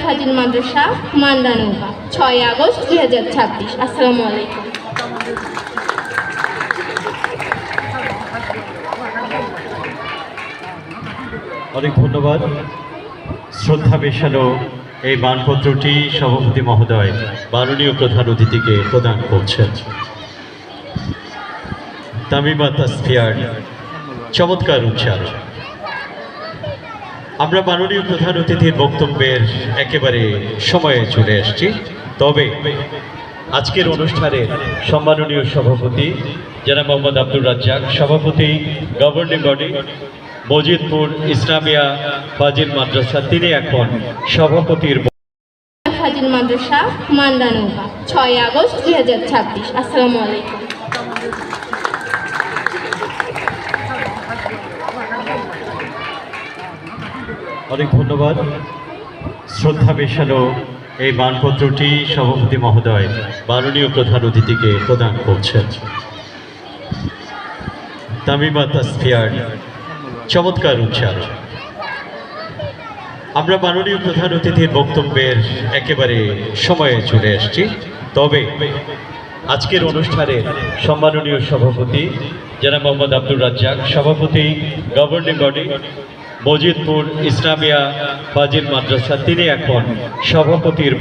ফাজিল মাদ্রাসা মান্দানৌকা 6 August 2026। আসসালামু আলাইকুম। অনেক ধন্যবাদ। শ্রদ্ধা মেশানো এই মানপত্রটি সভাপতি মহোদয় মাননীয় প্রধান অতিথিকে প্রদান করছেন। তামিমা তাসফিয়ার চমৎকার উচ্চারণ। আমরা মাননীয় প্রধান অতিথির বক্তব্যের একেবারে সময়ে চলে আসছি। তবে আজকের অনুষ্ঠানের সম্মাননীয় সভাপতি জনাব মোহাম্মদ আব্দুর রাজ্জাক, সভাপতি গভর্নিং বডি মজিদপুর ইসলামিয়া ফাজিল মাদ্রাসা, তিনি এখন সভাপতির ফাজিল মাদ্রাসা মান্দানৌকা 6 আগস্ট 2026। আসসালামু আলাইকুম। অনেক ধন্যবাদ। শ্রদ্ধা মেশানো এই মানপত্রটি সভাপতি মহোদয় মাননীয় প্রধান অতিথিকে প্রদান করছেন। তামিমা তাসফিয়ার চমৎকার উচ্চারণ। আমরা মাননীয় প্রধান অতিথির বক্তব্যের একেবারে সময়ে চলে আসছি। তবে আজকের অনুষ্ঠানের সম্মাননীয় সভাপতি জনাব মোহাম্মদ আব্দুর রাজ্জাক, সভাপতি গভর্নিং বডি মজিদপুর ইসলামিয়া ফাজিল মাদ্রাসা, তিনি এখন সভাপতির